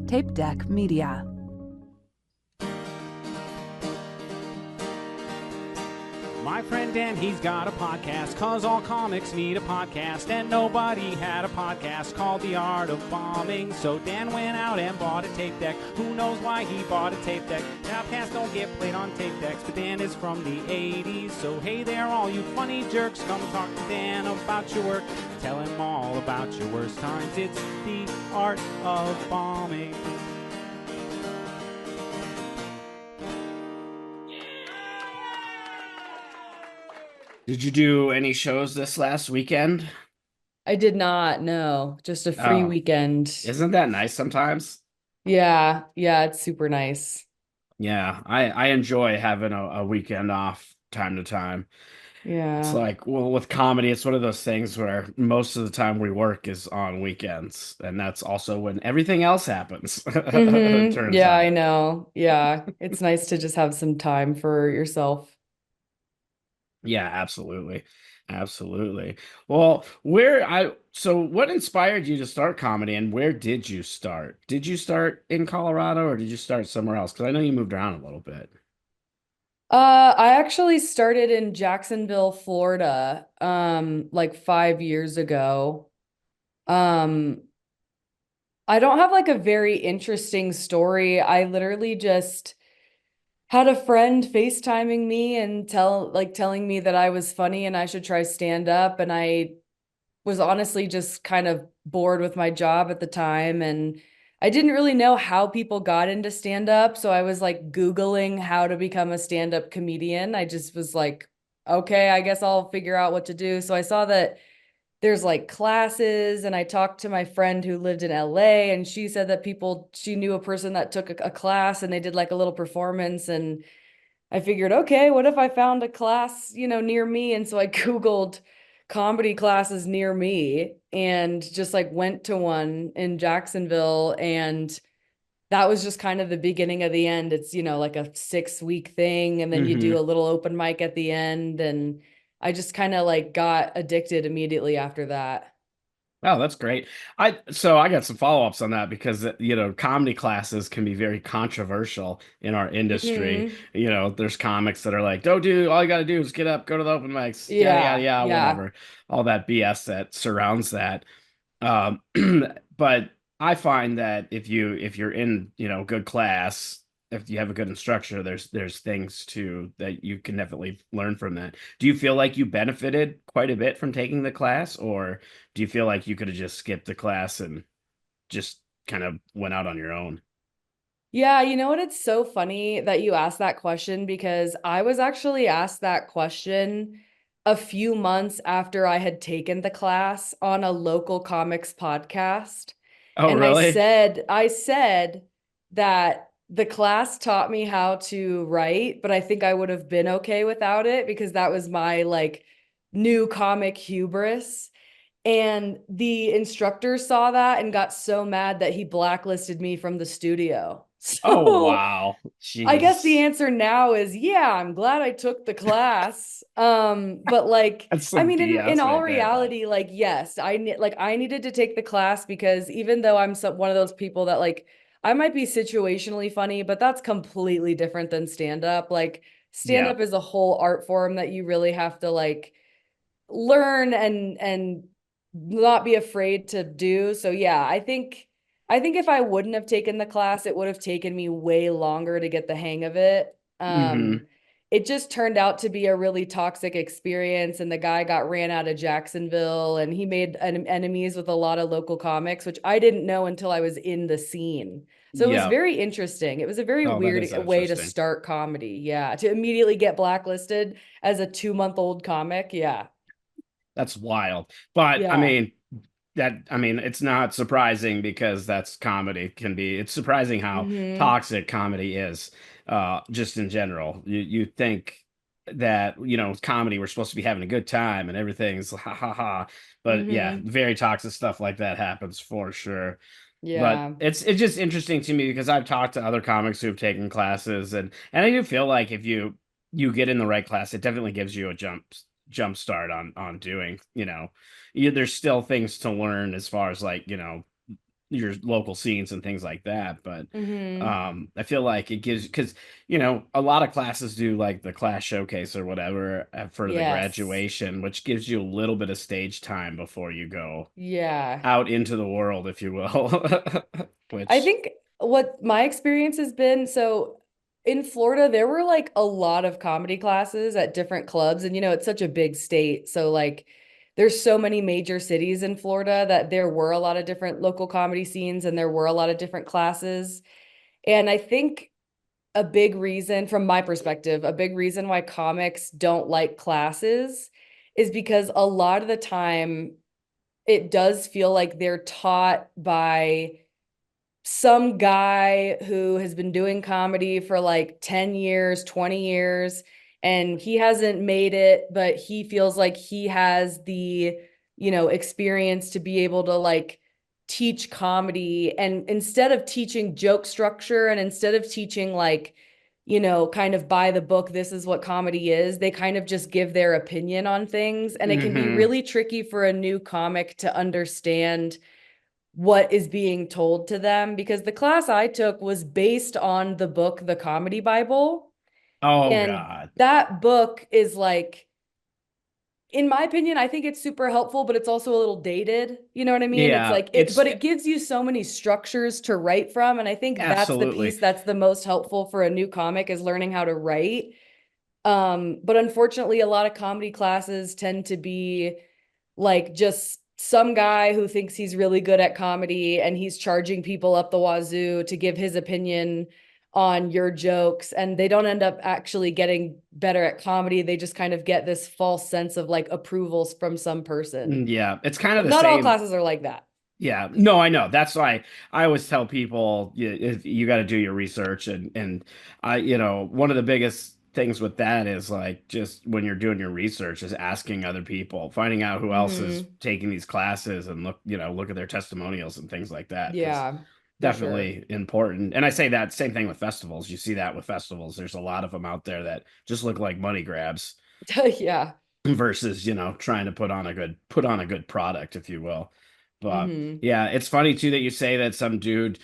Tape Deck Media. My friend Dan, he's got a podcast, cause all comics need a podcast, and nobody had a podcast called The Art of Bombing. So Dan went out and bought a tape deck. Who knows why he bought a tape deck? Podcasts don't get played on tape decks, but Dan is from the 80s. So hey there, all you funny jerks, come talk to Dan about your work. Tell him all about your worst times. It's The Art of Bombing. Did you do any shows this last weekend? I did not, no. Just a free Oh, weekend. Isn't that nice sometimes? Yeah, it's super nice. Yeah, I enjoy having a weekend off time to time. It's Yeah. like, well, with comedy, it's one of those things where most of the time we work is on weekends, and that's also when everything else happens. It turns Yeah, out. I know. Yeah. It's nice to just have some time for yourself. Yeah, absolutely. Absolutely. Well, so what inspired you to start comedy and where did you start? Did you start in Colorado or did you start somewhere else? Because I know you moved around a little bit. I actually started in Jacksonville, Florida, like 5 years ago. Um, I don't have like a very interesting story. I literally just had a friend FaceTiming me and telling me that I was funny and I should try stand up. And I was honestly just kind of bored with my job at the time. And I didn't really know how people got into stand up. So I was like Googling how to become a stand up comedian. I just was like, okay, I guess I'll figure out what to do. So I saw that there's like classes, and I talked to my friend who lived in LA, and she said that she knew a person that took a class and they did like a little performance. And I figured, okay, what if I found a class, near me? And so I Googled comedy classes near me and just like went to one in Jacksonville. And that was just kind of the beginning of the end. It's, like a 6-week thing. And then you Hmm. do a little open mic at the end. And I just kind of like got addicted immediately after that. Oh, that's great. I got some follow-ups on that because comedy classes can be very controversial in our industry. Hmm. There's comics that are like, "Don't do all you got to do is get up, go to the open mics, yada yada Yeah. yada, Yeah. whatever." All that BS that surrounds that. Um, but I find that if you're in, good class, if you have a good instructor, there's things too that you can definitely learn from that. Do you feel like you benefited quite a bit from taking the class, or do you feel like you could have just skipped the class and just kind of went out on your own? Yeah, you know what? It's so funny that you asked that question because I was actually asked that question a few months after I had taken the class on a local comics podcast. Oh, And really? I said that the class taught me how to write, but I think I would have been okay without it because that was my like new comic hubris. And the instructor saw that and got so mad that he blacklisted me from the studio. Oh, So wow. I guess the Jeez. answer now is, yeah, I'm glad I took the class. But like, That's I some mean, in BS all right there, but reality, like, yes, I needed to take the class because even though one of those people that like, I might be situationally funny, but that's completely different than stand up. Like, stand yeah. up is a whole art form that you really have to like learn and not be afraid to do. So yeah, I think if I wouldn't have taken the class, it would have taken me way longer to get the hang of it. Hmm. It just turned out to be a really toxic experience, and the guy got ran out of Jacksonville, and he made enemies with a lot of local comics, which I didn't know until I was in the scene. So it was Yeah. very interesting. It was a very Oh, that weird is way to interesting. start comedy. Yeah, to immediately get blacklisted as a 2-month-old comic. Yeah. That's wild. But Yeah. I mean, it's not surprising because that's comedy can be. It's surprising how Hmm. toxic comedy is, just in general. You think that, comedy, we're supposed to be having a good time and everything's ha ha ha. But yeah, Hmm. very toxic stuff like that happens for sure. But Yeah. it's just interesting to me because I've talked to other comics who've taken classes and I do feel like if you get in the right class, it definitely gives you a jump start on doing, there's still things to learn as far as like, your local scenes and things like that. But Mm-hmm. I feel like it gives, because a lot of classes do like the class showcase or whatever for the Yes. graduation, which gives you a little bit of stage time before you go Yeah. out into the world, if you will. I Which, think what my experience has been, so in Florida, there were like a lot of comedy classes at different clubs. And, it's such a big state. So, like, there's so many major cities in Florida that there were a lot of different local comedy scenes and there were a lot of different classes. And I think a big reason, from my perspective, a big reason why comics don't like classes is because a lot of the time it does feel like they're taught by some guy who has been doing comedy for like 10 years, 20 years, and he hasn't made it, but he feels like he has the, experience to be able to like teach comedy. And instead of teaching joke structure and instead of teaching like, kind of by the book, this is what comedy is, they kind of just give their opinion on things. And it can be mhm. really tricky for a new comic to understand what is being told to them, because the class I took was based on the book The Comedy Bible, Oh and God. that book is like, in my opinion, I think it's super helpful, but it's also a little dated. You know what I mean? It's Yeah, like it, but it gives you so many structures to write from, and I think that's the absolutely. piece that's the most helpful for a new comic, is learning how to write. But unfortunately, a lot of comedy classes tend to be like just some guy who thinks he's really good at comedy and he's charging people up the wazoo to give his opinion on your jokes, and they don't end up actually getting better at comedy. They just kind of get this false sense of like approvals from some person. Yeah, it's kind of But the not all same. classes are like that. Yeah, no, I know. That's why I always tell people you got to do your research, and one of the biggest things with that is like, just when you're doing your research is asking other people, finding out who else is Mm-hmm. taking these classes, and look at their testimonials and things like that, because Yeah, for sure. definitely important. And I say that same thing with festivals. You see that with festivals. There's a lot of them out there that just look like money grabs Yeah. versus trying to put on a good product, if you will. But Mm-hmm. yeah, it's funny too that you say that some dude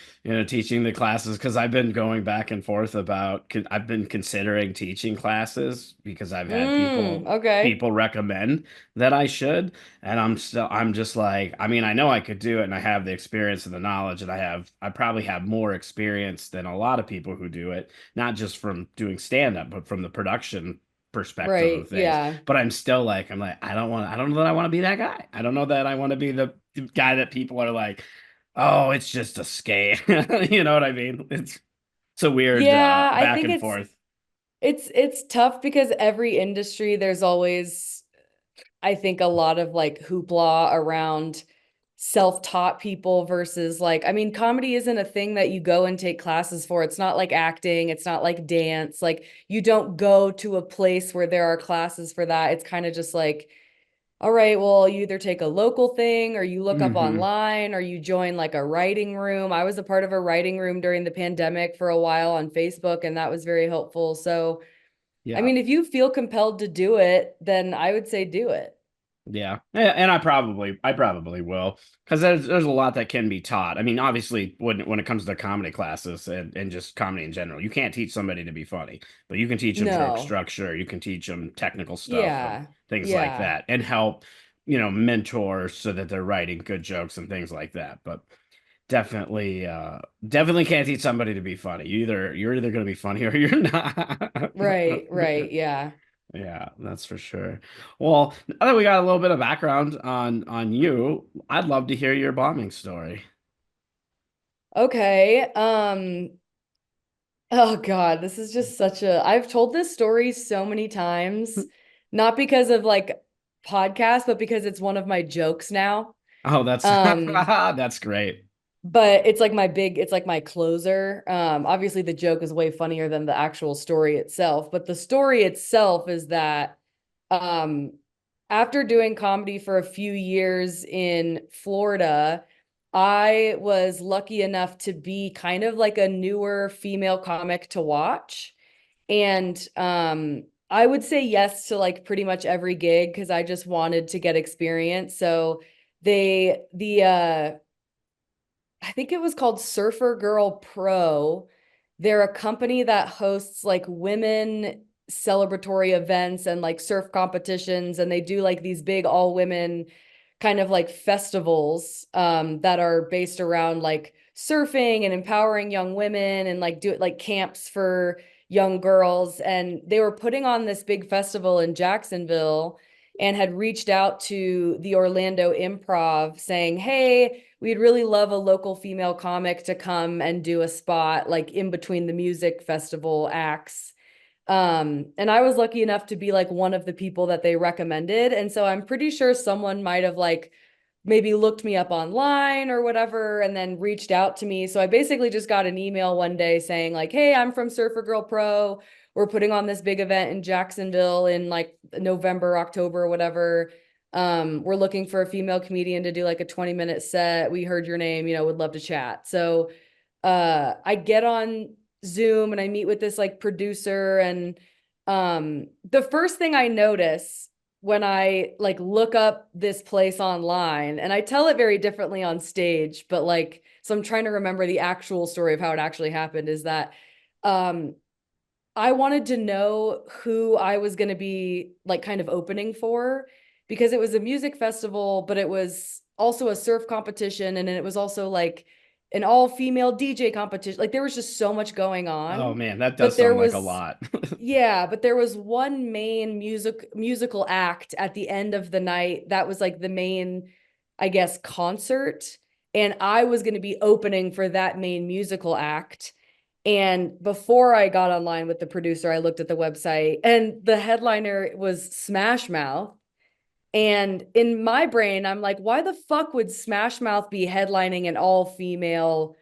teaching the classes, because I've been going back and forth about, I've been considering teaching classes because I've had Okay. people recommend that I should, and I'm just like, I mean, I know I could do it and I have the experience and the knowledge, and I probably have more experience than a lot of people who do it, not just from doing stand up but from the production perspective of Right. things. Yeah. But I'm like, I don't know that I want to be that guy. I don't know that I want to be the guy that people are like, oh, it's just a scam. You know what I mean? It's a weird Yeah, I back think and it's forth. it's tough because every industry there's always, I think, a lot of like hoopla around self-taught people versus like, I mean, comedy isn't a thing that you go and take classes for. It's not like acting, it's not like dance. Like, you don't go to a place where there are classes for that. It's kind of just like, all right, well, you either take a local thing or you look up Hmm. online or you join like a writing room. I was a part of a writing room during the pandemic for a while on Facebook, and that was very helpful. So, I Yeah. mean, if you feel compelled to do it, then I would say do it. Yeah, and I probably will, because there's a lot that can be taught. I mean, obviously, when it comes to comedy classes and just comedy in general, you can't teach somebody to be funny, but you can teach them joke No. structure, you can teach them technical stuff and Yeah. things like Yeah. that, and help mentor so that they're writing good jokes and things like that. But definitely can't teach somebody to be funny. You're either going to be funny or you're not. Right. Right. Yeah. Yeah, that's for sure. Well, now that we got a little bit of background on you, I'd love to hear your bombing story. Okay. Oh God, this is just such a, I've told this story so many times, not because of like podcasts, but because it's one of my jokes now. Oh, that's Um, that's great. but it's like my closer. Obviously the joke is way funnier than the actual story itself, but the story itself is that um after doing comedy for a few years in Florida, I was lucky enough to be kind of like a newer female comic to watch. And I would say yes to like pretty much every gig because I just wanted to get experience. So the I think it was called Surfer Girl Pro. They're a company that hosts like women celebratory events and like surf competitions, and they do like these big all women kind of like festivals that are based around like surfing and empowering young women, and like do it like camps for young girls. And they were putting on this big festival in Jacksonville and had reached out to the Orlando Improv saying, hey, we'd really love a local female comic to come and do a spot like in between the music festival acts. And I was lucky enough to be like one of the people that they recommended. And so I'm pretty sure someone might have like maybe looked me up online or whatever and then reached out to me. So I basically just got an email one day saying like, hey, I'm from Surfer Girl Pro. We're putting on this big event in Jacksonville in like November, October, whatever. We're looking for a female comedian to do like a 20-minute set. We heard your name, would love to chat. So I get on Zoom and I meet with this like producer, and the first thing I notice when I like look up this place online, and I tell it very differently on stage, but like, so I'm trying to remember the actual story of how it actually happened, is that I wanted to know who I was going to be like kind of opening for, because it was a music festival, but it was also a surf competition. And then it was also like an all female DJ competition. Like there was just so much going on. Oh man, that does But there sound like was a lot. yeah, but there was one main musical act at the end of the night that was like the main, I guess, concert. And I was going to be opening for that main musical act. And before I got online with the producer, I looked at the website, and the headliner was Smashmouth. And in my brain, I'm like, why the fuck would Smashmouth be headlining an all-female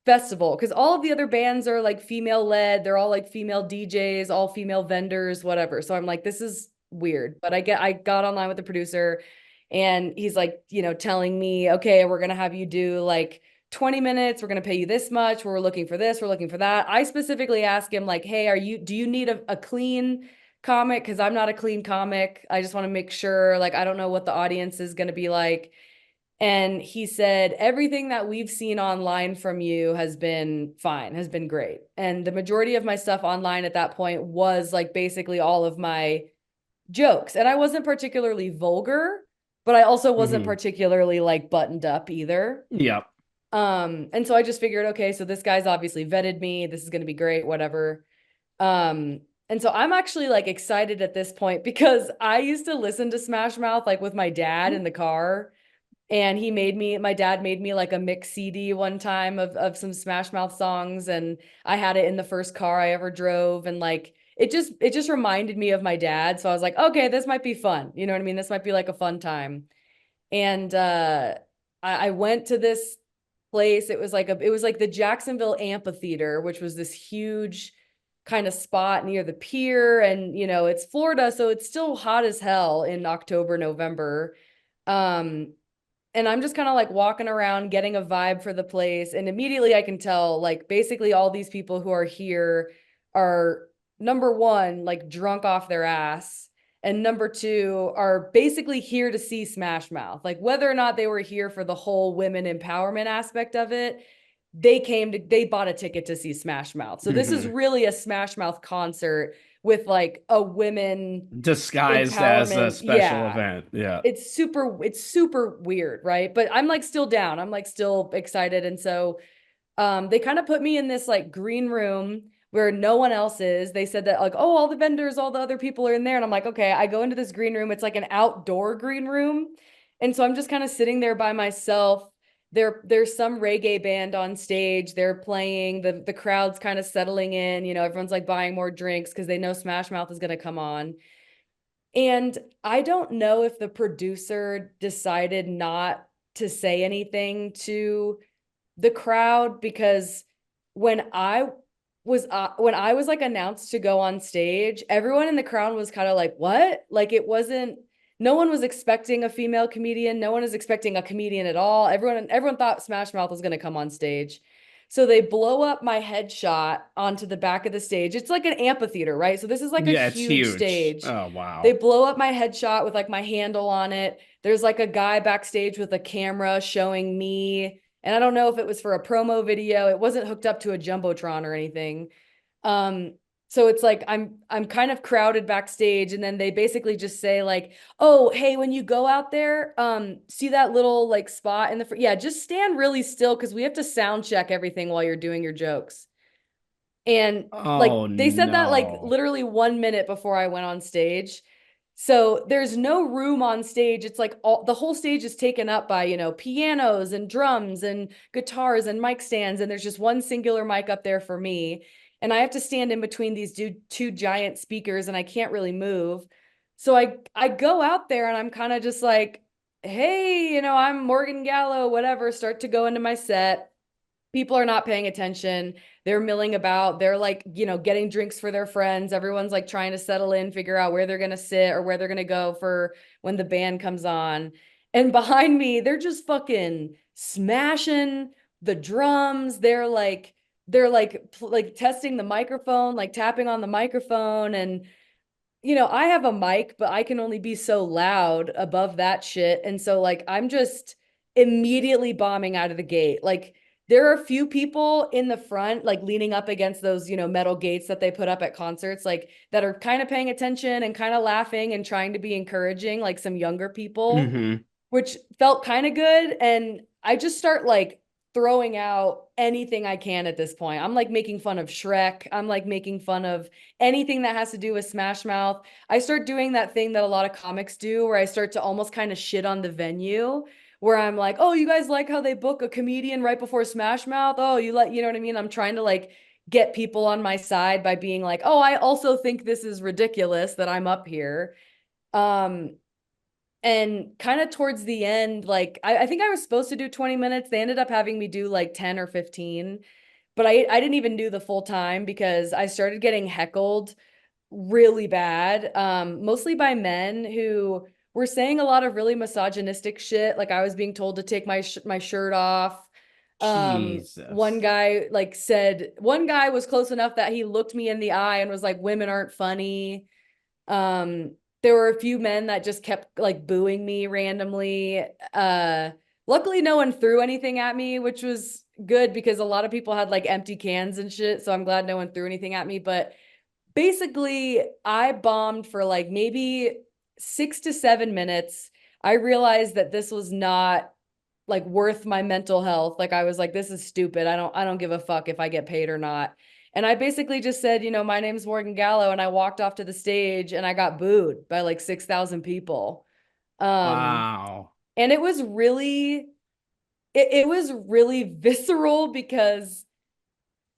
festival? Because all of the other bands are like female led. They're all like female DJs, all female vendors, whatever. So I'm like, this is weird. But I got online with the producer, and he's like, telling me, okay, we're gonna have you do like 20 minutes. We're gonna pay you this much. We're looking for this. We're looking for that. I specifically asked him like, hey, do you need a clean comic? Because I'm not a clean comic. I just want to make sure, like, I don't know what the audience is gonna be like. And he said, everything that we've seen online from you has been fine, has been great. And the majority of my stuff online at that point was like basically all of my jokes. And I wasn't particularly vulgar, but I also wasn't particularly like buttoned up either. Yep. And so I just figured, okay, so this guy's obviously vetted me. This is going to be great, whatever. And so I'm actually like excited at this point, because I used to listen to Smash Mouth like with my dad in the car. And my dad made me like a mix CD one time of some Smash Mouth songs. And I had it in the first car I ever drove. And like, it just reminded me of my dad. So I was like, okay, this might be fun. You know what I mean? This might be like a fun time. And I went to this place. It was like the Jacksonville Amphitheater, which was this huge kind of spot near the pier. And, it's Florida, so it's still hot as hell in October, November. And I'm just kind of like walking around getting a vibe for the place. And immediately I can tell like basically all these people who are here are, number one, like drunk off their ass. And number two, are basically here to see Smash Mouth. Like whether or not they were here for the whole women empowerment aspect of it, they bought a ticket to see Smash Mouth. So this is really a Smash Mouth concert with like a women disguised as a special event. Yeah. It's super weird, right? But I'm like still down. I'm like still excited. And so they kind of put me in this like green room where no one else is. They said that like, oh, all the vendors, all the other people are in there. And I'm like, okay, I go into this green room. It's like an outdoor green room. And so I'm just kind of sitting there by myself. There's some reggae band on stage. They're playing, the crowd's kind of settling in, everyone's like buying more drinks because they know Smash Mouth is going to come on. And I don't know if the producer decided not to say anything to the crowd, because when I was like announced to go on stage, everyone in the crowd was kind of like, what? Like no one was expecting a female comedian. No one was expecting a comedian at all. Everyone thought Smash Mouth was going to come on stage. So they blow up my headshot onto the back of the stage. It's like an amphitheater, right? So this is like a huge stage. Oh, wow. They blow up my headshot with like my handle on it. There's like a guy backstage with a camera showing me And I don't know if it was for a promo video. It wasn't hooked up to a Jumbotron or anything. So it's like I'm kind of crowded backstage, and then they basically just say like, "Oh, hey, when you go out there, see that little like spot in the yeah, just stand really still because we have to sound check everything while you're doing your jokes." And like Oh they said that like no. literally 1 minute before I went on stage. So there's no room on stage. It's like the whole stage is taken up by, pianos and drums and guitars and mic stands. And there's just one singular mic up there for me. And I have to stand in between these two giant speakers and I can't really move. So I go out there and I'm kind of just like, hey, I'm Morgan Gallo, whatever, start to go into my set. People are not paying attention. They're milling about. They're like, getting drinks for their friends. Everyone's like trying to settle in, figure out where they're going to sit or where they're going to go for when the band comes on. And behind me, they're just fucking smashing the drums. They're like testing the microphone, like tapping on the microphone. And I have a mic, but I can only be so loud above that shit. And so like I'm just immediately bombing out of the gate. Like there are a few people in the front, like leaning up against those, metal gates that they put up at concerts, like that are kind of paying attention and kind of laughing and trying to be encouraging, like some younger people, Mm-hmm. which felt kind of good. And I just start like throwing out anything I can at this point. I'm like making fun of Shrek. I'm like making fun of anything that has to do with Smashmouth. I start doing that thing that a lot of comics do where I start to almost kind of shit on the venue where I'm like, "Oh, you guys like how they book a comedian right before Smashmouth? Oh, you know what I mean?" I'm trying to like get people on my side by being like, "Oh, I also think this is ridiculous that I'm up here." Um and kind of towards the end, like I think I was supposed to do 20 minutes. They ended up having me do like 10 or 15, but I didn't even do the full time because I started getting heckled really bad, mostly by men who were saying a lot of really misogynistic shit. Like I was being told to take my shirt off. One Jesus. guy like said one guy was close enough that he looked me in the eye and was like, "Women aren't funny." Um, there were a few men that just kept like booing me randomly. Luckily no one threw anything at me, which was good because a lot of people had like empty cans and shit. So I'm glad no one threw anything at me. But basically, I bombed for like maybe 6 to 7 minutes. I realized that this was not like worth my mental health. Like I was like, this is stupid. I don't give a fuck if I get paid or not. And I basically just said, "My name's Morgan Gallo," and I walked off to the stage and I got booed by like 6,000 people. Um, Wow. and it was really visceral because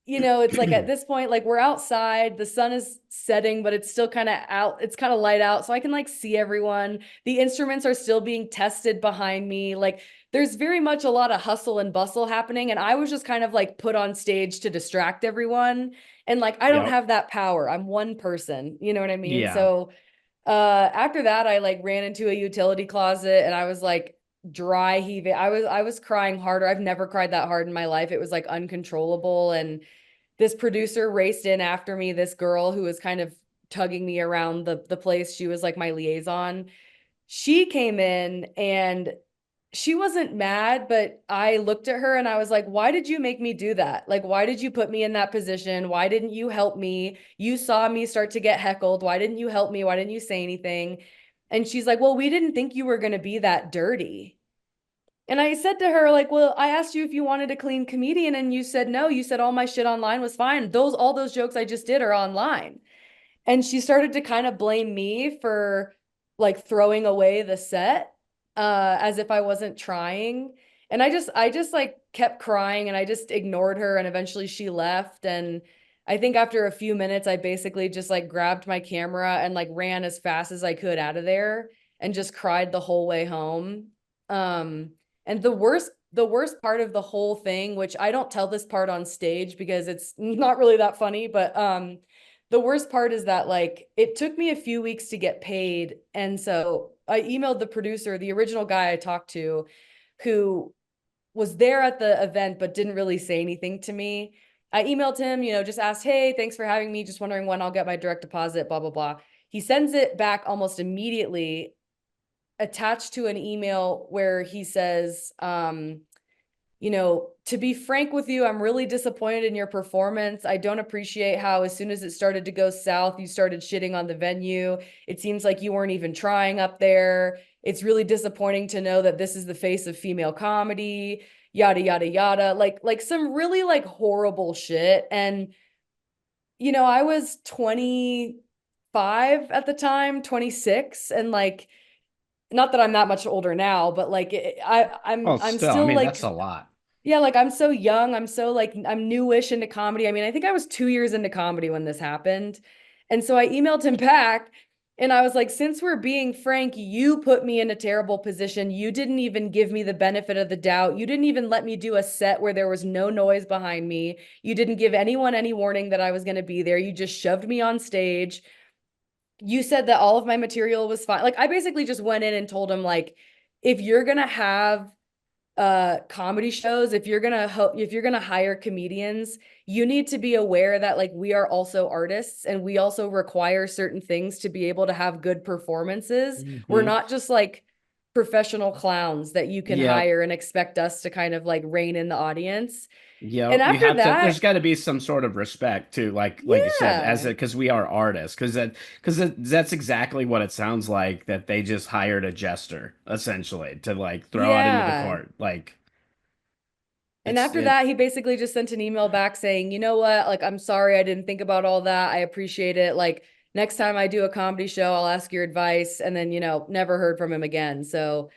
it's like at this point, like we're outside, the sun is setting, but it's still kind of out, it's kind of light out. So I can like see everyone. The instruments are still being tested behind me. Like there's very much a lot of hustle and bustle happening. And I was just kind of like put on stage to distract everyone. And like I don't Yep. have that power. I'm one person. You know what I mean? Yeah. So after that, I like ran into a utility closet and I was like dry heaving. I was crying harder. I've never cried that hard in my life. It was like uncontrollable. And this producer raced in after me, this girl who was kind of tugging me around the place. She was like my liaison. She came in and she wasn't mad, but I looked at her and I was like, "Why did you make me do that? Like, why did you put me in that position? Why didn't you help me? You saw me start to get heckled. Why didn't you help me? Why didn't you say anything?" And she's like, "Well, we didn't think you were going to be that dirty." And I said to her, like, "Well, I asked you if you wanted a clean comedian and you said no. You said all my shit online was fine. All those jokes I just did are online." And she started to kind of blame me for like throwing away the set, as if I wasn't trying. And I just like kept crying and I just ignored her. And eventually she left. And I think after a few minutes, I basically just like grabbed my camera and like ran as fast as I could out of there and just cried the whole way home. Um, and the worst part of the whole thing, which I don't tell this part on stage because it's not really that funny, but the worst part is that like it took me a few weeks to get paid. And so I emailed the producer, the original guy I talked to, who was there at the event but didn't really say anything to me. I emailed him, just asked, "Hey, thanks for having me. Just wondering when I'll get my direct deposit, blah, blah, blah." He sends it back almost immediately, attached to an email where he says, to be frank with you, I'm really disappointed in your performance. I don't appreciate how as soon as it started to go south, you started shitting on the venue. It seems like you weren't even trying up there. It's really disappointing to know that this is the face of female comedy, yada, yada, yada. Like some really like horrible shit. And, I was 25 at the time, 26, and like, not that I'm that much older now, but like Well, I'm still, I still mean, like, that's a lot. yeah, like I'm so young. I'm so like I'm newish into comedy. I mean, I think I was 2 years into comedy when this happened. And so I emailed him back and I was like, since we're being frank, you put me in a terrible position. You didn't even give me the benefit of the doubt. You didn't even let me do a set where there was no noise behind me. You didn't give anyone any warning that I was going to be there. You just shoved me on stage. You said that all of my material was fine. Like I basically just went in and told him like, if you're going to have comedy shows, if you're gonna hire comedians, you need to be aware that like we are also artists and we also require certain things to be able to have good performances. We're Hmm. not just like professional clowns that you can Yep. hire and expect us to kind of like rein in the audience. And Yep. You after have to, there's that, got to be some sort of respect too, like you said, yeah, because we are artists, because that's exactly what it sounds like, that they just hired a jester essentially to like throw out into the yeah. court. Like And it's after it that, he basically just sent an email back saying, you know what? Like, I'm sorry, I didn't think about all that. I appreciate it. Like, next time I do a comedy show, I'll ask your advice. And then, never heard from him again. So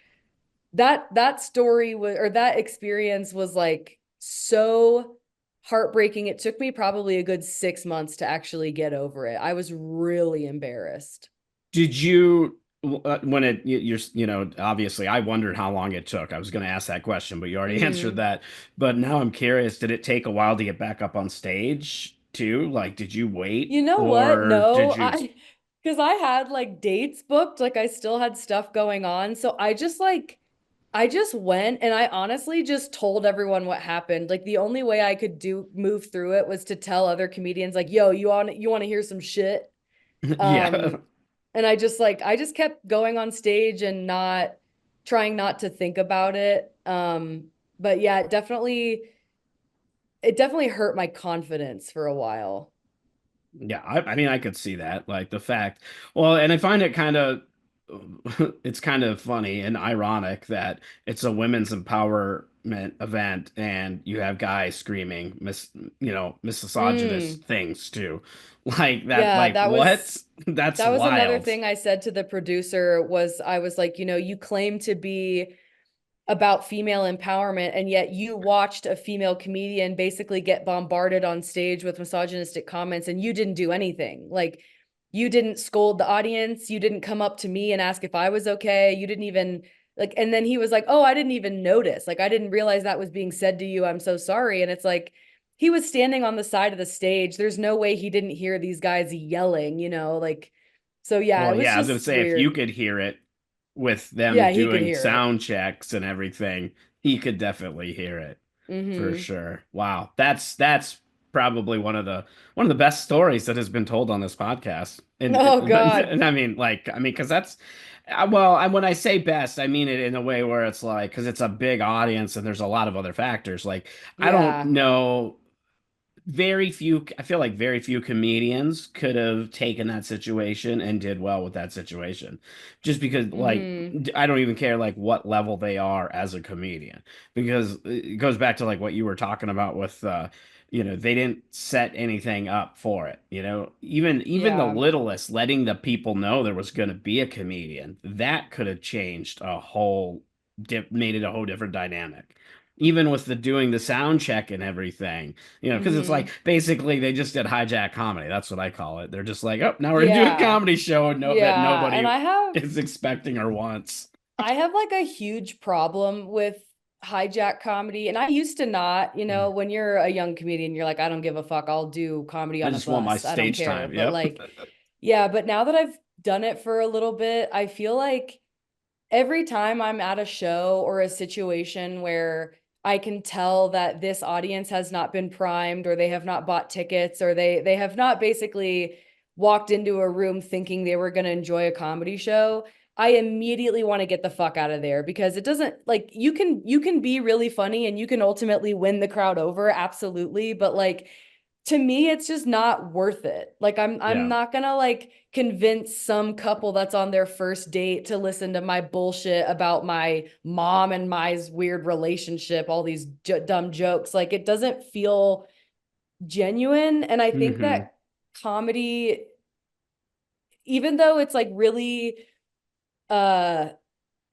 that story was, or that experience was like so heartbreaking. It took me probably a good 6 months to actually get over it. I was really embarrassed. Did you when you're obviously I wondered how long it took. I was going to ask that question, but you already answered Mm-hmm. that. But now I'm curious, did it take a while to get back up on stage too? Like, did you wait You know what? or No, did you? because I had like dates booked, like I still had stuff going on. So I just went and I honestly just told everyone what happened. Like the only way I could move through it was to tell other comedians like, "Yo, you want to hear some shit?" Yeah. Um, and I just kept going on stage and not trying not to think about it. But yeah, it definitely hurt my confidence for a while. Yeah, I mean, I could see that. Like the fact, well, and I find it kind of, it's kind of funny and ironic that it's a women's empowerment event and you have guys screaming Mm. misogynist things too. Like that, Yeah, like what? That's that was another wild. thing I said to the producer was I was like, you claim to be about female empowerment and yet you watched a female comedian basically get bombarded on stage with misogynistic comments and you didn't do anything. Like you didn't scold the audience, you didn't come up to me and ask if I was okay, you didn't even like and then he was like, "Oh, I didn't even notice. Like I didn't realize that was being said to you. I'm so sorry." And it's like he was standing on the side of the stage. There's no way he didn't hear these guys yelling, like so yeah, Well, it was yeah, I was gonna just say if you weird. could hear it with them Yeah, he could doing hear it. sound checks and everything, he could definitely hear it for Mm-hmm. sure. Wow, that's probably one of the best stories that has been told on this podcast. Oh God. And I mean, because that's well, when I say best, I mean it in a way where it's like because it's a big audience and there's a lot of other factors. Like I don't Yeah. know I feel like very few comedians could have taken that situation and did well with that situation. Just because like Mm-hmm. I don't even care like what level they are as a comedian because it goes back to like what you were talking about with they didn't set anything up for it. Even the Yeah. littlest letting the people know there was going to be a comedian, that could have changed made it a whole different dynamic. Even with the doing the sound check and everything, because it's like Mm-hmm. basically they just did hijack comedy. That's what I call it. They're just like, oh, now we're gonna do a Yeah. comedy show that Yeah. And nobody is expecting or wants. I have like a huge problem with hijack comedy. And I used to not, when you're a young comedian, you're like, I don't give a fuck. I'll do comedy I on a just want my bus. I don't stage care. time. But Yep. like, yeah, but now that I've done it for a little bit, I feel like every time I'm at a show or a situation where I can tell that this audience has not been primed or they have not bought tickets or they have not basically walked into a room thinking they were going to enjoy a comedy show, I immediately want to get the fuck out of there because it doesn't like you can be really funny and you can ultimately win the crowd over, absolutely, but like to me it's just not worth it. Like I'm Yeah. not gonna like convince some couple that's on their first date to listen to my bullshit about my mom and my weird relationship, all these dumb jokes. Like it doesn't feel genuine. And I think Hmm. that comedy, even though it's like really uh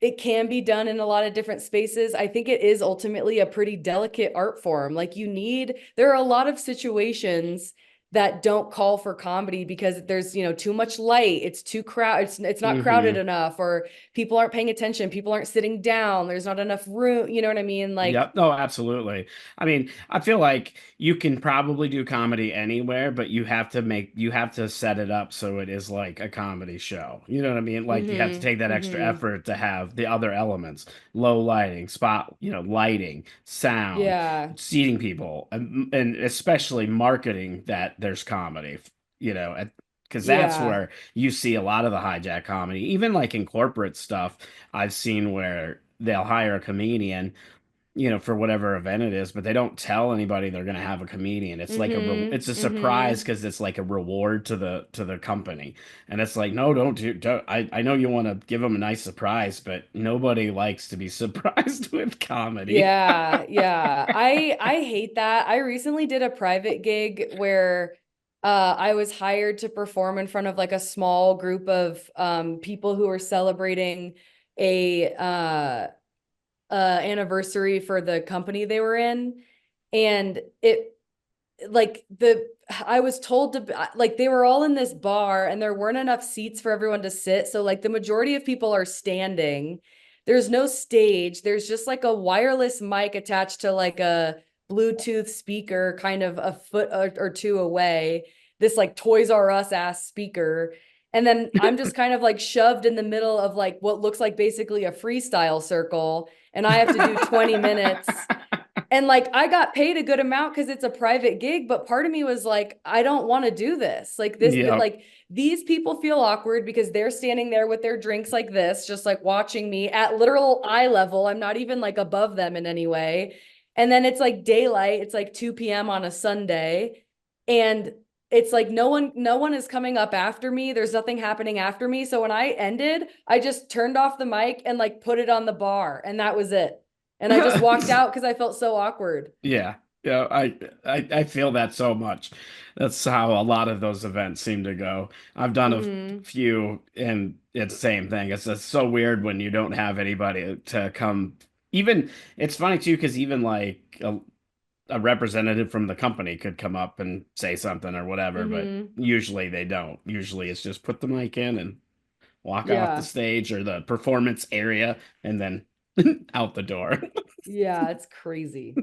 it can be done in a lot of different spaces, I think it is ultimately a pretty delicate art form. Like there are a lot of situations that don't call for comedy because there's, too much light, it's too crowded, it's not crowded Hmm. enough, or people aren't paying attention, people aren't sitting down, there's not enough room, you know what I mean? Like, Yep. No, absolutely. I mean, I feel like you can probably do comedy anywhere, but you have to set it up so it is like a comedy show. You know what I mean? Like you have to take that extra mm-hmm. effort to have the other elements, low lighting, lighting, sound, Yeah, seating people, and especially marketing that there's comedy, because that's yeah. where you see a lot of the hijack comedy. Even like in corporate stuff, I've seen where they'll hire a comedian, for whatever event it is, but they don't tell anybody they're going to have a comedian. It's like it's a surprise Mm-hmm. because it's like a reward to the company. And it's like, no, don't. I know you want to give them a nice surprise, but nobody likes to be surprised with comedy. Yeah. I hate that. I recently did a private gig where I was hired to perform in front of like a small group of people who were celebrating a anniversary for the company they were in. And it like the I was told to like they were all in this bar and there weren't enough seats for everyone to sit. So like the majority of people are standing. There's no stage. There's just like a wireless mic attached to like a Bluetooth speaker kind of a foot or two away. This like Toys R Us ass speaker. And then I'm just kind of like shoved in the middle of like what looks like basically a freestyle circle. And I have to do 20 minutes, and like I got paid a good amount because it's a private gig, but part of me was like, I don't want to do this. Like Yep. like these people feel awkward because they're standing there with their drinks like this, just like watching me at literal eye level. I'm not even like above them in any way. And then it's like daylight, it's like 2 p.m. on a Sunday. And it's like no one is coming up after me. There's nothing happening after me. So when I ended, I just turned off the mic and like put it on the bar, and that was it. And I just walked out because I felt so awkward. Yeah. Yeah, I feel that so much. That's how a lot of those events seem to go. I've done a Mm-hmm. few, and it's the same thing. It's just so weird when you don't have anybody to come. Even it's funny too, because even like a representative from the company could come up and say something or whatever, but Mm-hmm. usually they don't. Usually it's just put the mic in and walk off the Yeah. stage or the performance area and then out the door. Yeah, it's crazy.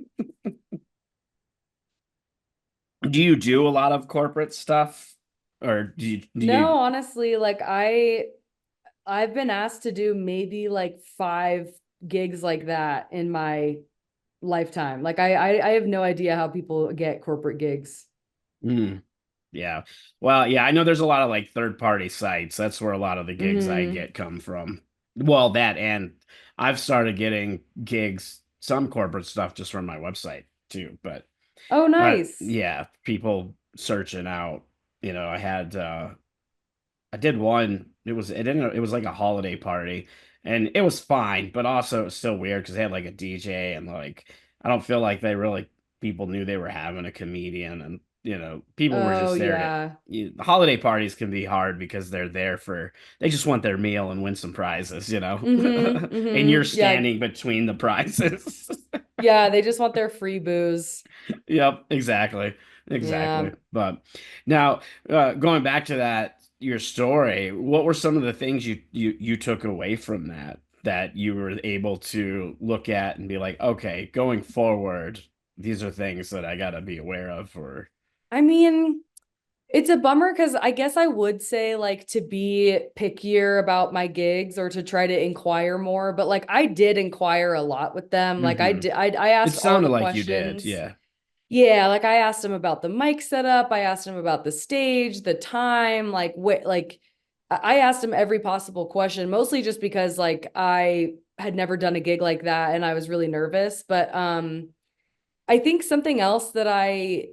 Do you do a lot of corporate stuff, or do No, you? honestly, like I've been asked to do maybe like 5 gigs like that in my lifetime. Like I have no idea how people get corporate gigs. Hmm, yeah. Well, yeah, I know there's a lot of like third party sites. That's where a lot of the gigs I Mm-hmm. get come from. Well, that and I've started getting gigs, some corporate stuff just from my website too. Oh, But nice. yeah, people searching out. I did one. It was like a holiday party, and it was fine, but also it was still weird because they had like a DJ, and like I don't feel like they really people knew they were having a comedian, and people were Oh, just there to. yeah. Holiday parties can be hard because they just want their meal and win some prizes, Mm-hmm. and you're Mm-hmm. Yeah. standing between the prizes. Yeah, they just want their free booze. Yep, exactly. Yeah. Exactly. But now, going back to your story, what were some of the things you took away from that you were able to look at and be like, okay, going forward, these are things that I got to be aware of, or I mean, it's a bummer because I guess I would say like to be pickier about my gigs or to try to inquire more, but like I did inquire a lot with them. Like I hmm. did, I It asked all sounded the like you did, questions. yeah. Yeah, like I asked them about the mic setup. I asked them about the stage, the time, like what, like I asked him every possible question, mostly just because like I had never done a gig like that and I was really nervous. But I think something else that I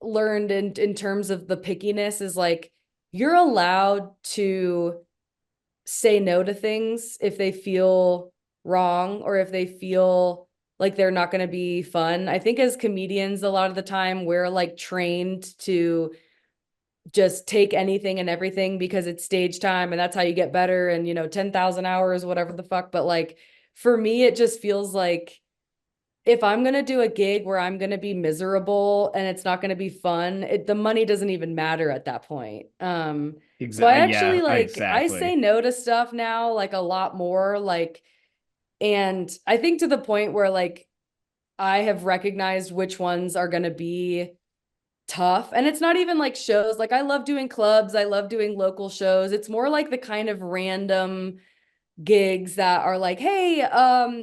learned in terms of the pickiness is like you're allowed to say no to things if they feel wrong or if they feel like they're not going to be fun. I think as comedians, a lot of the time we're like trained to just take anything and everything because it's stage time and that's how you get better and 10,000 hours, whatever the fuck. But like for me, it just feels like if I'm going to do a gig where I'm going to be miserable and it's not going to be fun, the money doesn't even matter at that point. So I Exactly. actually Yeah, like, I say exactly. no to stuff now, like a lot more, like, and I think to the point where like I have recognized which ones are going to be tough. And it's not even like shows. Like I love doing clubs. I love doing local shows. It's more like the kind of random gigs that are like, hey,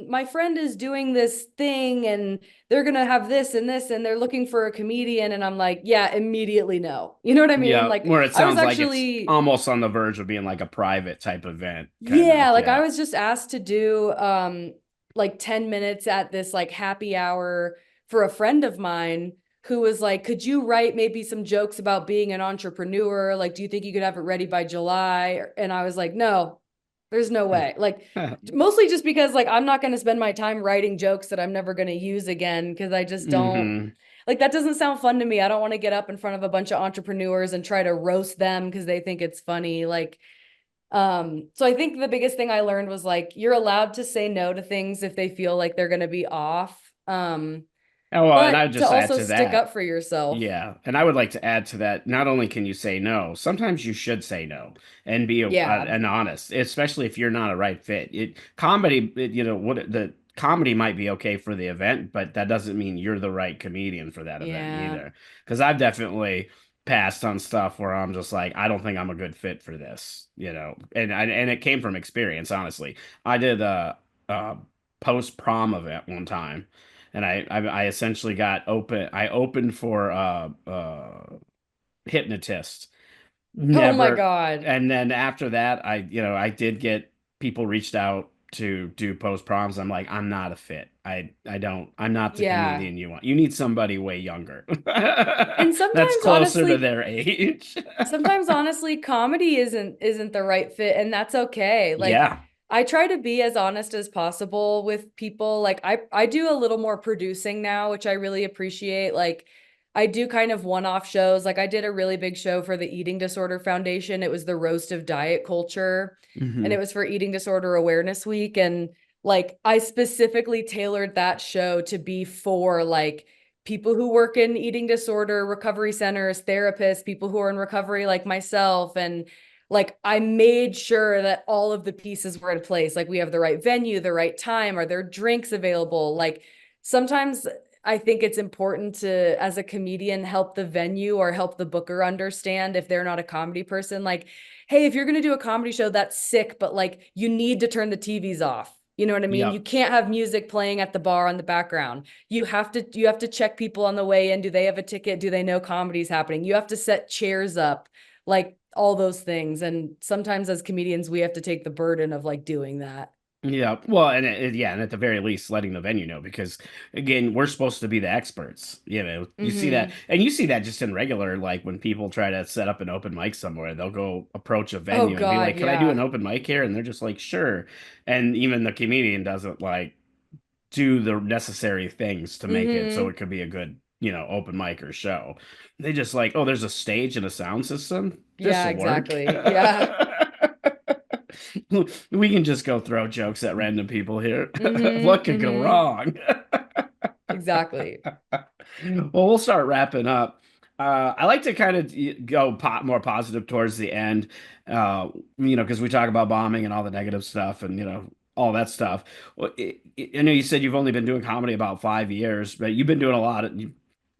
my friend is doing this thing and they're gonna have this and this and they're looking for a comedian. And I'm like, yeah, immediately no. You know what I mean? Yeah, Like where it I was sounds like it's actually, almost on the verge of being like a private type event, kind yeah, of. like I Yeah. was just asked to do like 10 minutes at this like happy hour for a friend of mine who was like, could you write maybe some jokes about being an entrepreneur? Like, do you think you could have it ready by July? And I was like, no, there's no way. Like, mostly just because like I'm not going to spend my time writing jokes that I'm never going to use again because I just don't Hmm. like that doesn't sound fun to me. I don't want to get up in front of a bunch of entrepreneurs and try to roast them because they think it's funny. Like, so I think the biggest thing I learned was like you're allowed to say no to things if they feel like they're going to be off. Oh, well, and I But would to just add also to stick that. up for yourself. Yeah, and I would like to add to that. Not only can you say no, sometimes you should say no and be Yeah. an honest, especially if you're not a right fit. What the comedy might be okay for the event, but that doesn't mean you're the right comedian for that event Yeah. either. Because I've definitely passed on stuff where I'm just like, I don't think I'm a good fit for this, and it came from experience, honestly. I did a post prom event one time and I essentially I opened for hypnotist. Oh my Never, God. and then after that, I did get people reached out to do post proms. I'm like, I'm not a fit. I'm not the Yeah. comedian you want. You need somebody way younger. And That's sometimes closer to honestly, their age. comedy isn't the right fit and that's okay. Like Yeah. I try to be as honest as possible with people. Like I do a little more producing now, which I really appreciate. Like I do kind of one-off shows. Like I did a really big show for the Eating Disorder Foundation. It was the roast of diet culture and it Hmm. was for Eating Disorder Awareness Week and like I specifically tailored that show to be for like people who work in eating disorder recovery centers, therapists, people who are in recovery like myself. And like I made sure that all of the pieces were in place. Like we have the right venue, the right time, are there drinks available? Like sometimes I think it's important to, as a comedian, help the venue or help the booker understand if they're not a comedy person. Like, hey, if you're going to do a comedy show, that's sick, but like you need to turn the TVs off. You know what I mean? You Yep. can't have music playing at the bar on the background. You have to check people on the way in. Do they have a ticket? Do they know comedy's happening? You have to set chairs up, like all those things. And sometimes as comedians, we have to take the burden of like doing that. Yeah, well, yeah, and at the very least, letting the venue know because again, we're supposed to be the experts. You see that, Mm-hmm. and you see that just in regular, like when people try to set up an open mic somewhere, they'll go approach a Oh venue and be God, like, "Could I do an yeah. open mic here?" And they're just like, "Sure," and even the comedian doesn't like do the necessary things to make it so Mm-hmm. it could be a good, open mic or show. They just like, "Oh, there's a stage and a sound system. This Yeah, will work." exactly. Yeah. We can just go throw jokes at random people here. What Mm-hmm. could go Mm-hmm. wrong? Exactly. Well, we'll start wrapping up. I like to kind of go more positive towards the end, because we talk about bombing and all the negative stuff and, all that stuff. Well, I know you said you've only been doing comedy about 5 years, but you've been doing a lot. You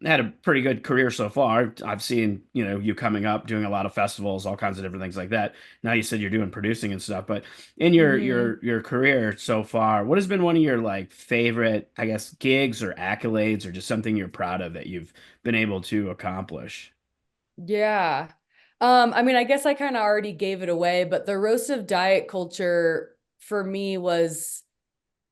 had a pretty good career so far. I've seen, you coming up, doing a lot of festivals, all kinds of different things like that. Now you said you're doing producing and stuff, but in your Mm-hmm. your your career so far, what has been one of your like favorite, I guess, gigs or accolades or just something you're proud of that you've been able to accomplish? Yeah. I mean, I guess I kind of already gave it away, but the roast of diet culture for me was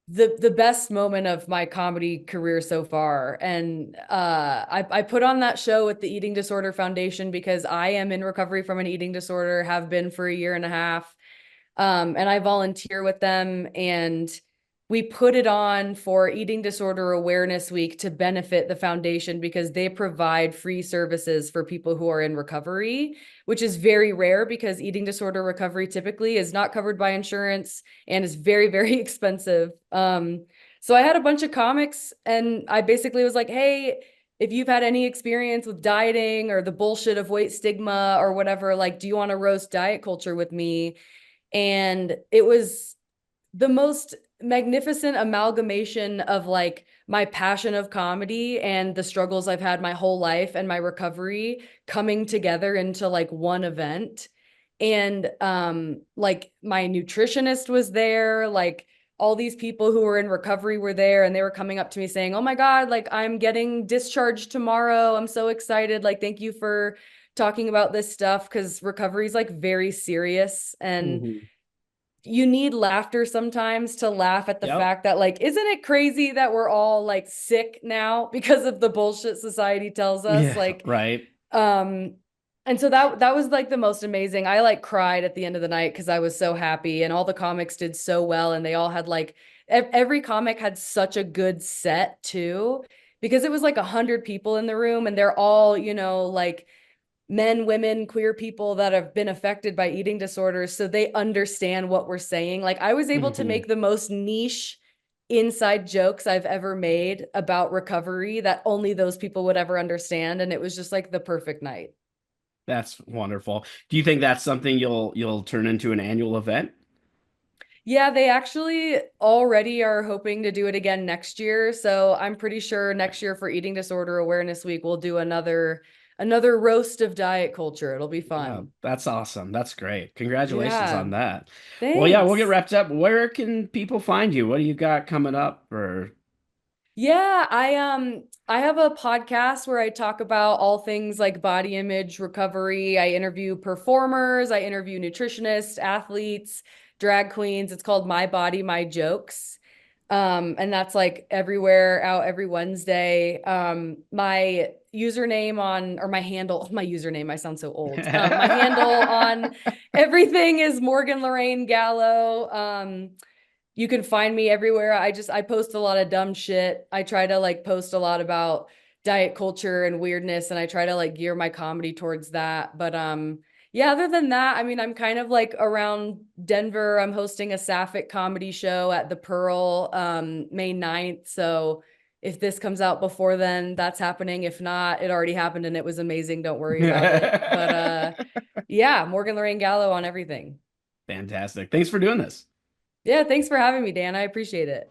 the best moment of my comedy career so far. And I put on that show with the Eating Disorder Foundation because I am in recovery from an eating disorder, have been for a year and a half. And I volunteer with them, and we put it on for Eating Disorder Awareness Week to benefit the foundation because they provide free services for people who are in recovery, which is very rare because eating disorder recovery typically is not covered by insurance and is very, very expensive. So I had a bunch of comics, and I basically was like, hey, if you've had any experience with dieting or the bullshit of weight stigma or whatever, like, do you want to roast diet culture with me? And it was the most magnificent amalgamation of like my passion of comedy and the struggles I've had my whole life and my recovery coming together into like one event. And like my nutritionist was there, like all these people who were in recovery were there, and they were coming up to me saying, "Oh my God, like I'm getting discharged tomorrow. I'm so excited. Like, thank you for talking about this stuff," because recovery is like very serious, and Mhm. you need laughter sometimes to laugh at the Yep. fact that like, isn't it crazy that we're all like sick now because of the bullshit society tells us? Yeah. Like, Right. um, and so that was like the most amazing. I like cried at the end of the night because I was so happy, and all the comics did so well, and they all had like every comic had such a good set too, because it was like 100 people in the room, and they're all, you know, like men, women, queer people that have been affected by eating disorders, so they understand what we're saying. Like I was able to Mhm. make the most niche inside jokes I've ever made about recovery that only those people would ever understand, and it was just like the perfect night. That's wonderful. Do you think that's something you'll turn into an annual event? Yeah, they actually already are hoping to do it again next year. So I'm pretty sure next year for Eating Disorder Awareness Week, we'll do another roast of diet culture. It'll be Yeah, fun. that's awesome. That's great. Congratulations Yeah, on that. Well, yeah, we'll get thanks. wrapped up. Where can people find you? What do you got coming up? Or Yeah, I have a podcast where I talk about all things like body image recovery. I interview performers, I interview nutritionists, athletes, drag queens. It's called My Body, My Jokes. And that's like everywhere, out every Wednesday. My username on, or my handle, my username, I sound so old. My handle on everything is Morgan Lorraine Gallo. You can find me everywhere. I post a lot of dumb shit. I try to like post a lot about diet culture and weirdness, and I try to like gear my comedy towards that. But yeah, other than that, I mean, I'm kind of like around Denver. I'm hosting a sapphic comedy show at the Pearl May 9th. So if this comes out before then, that's happening. If not, it already happened and it was amazing. Don't worry about it. But yeah, Morgan Lorraine Gallo on everything. fantastic. Thanks for doing this. Yeah, thanks for having me, Dan. I appreciate it.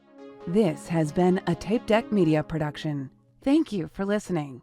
This has been a Tape Deck Media production. Thank you for listening.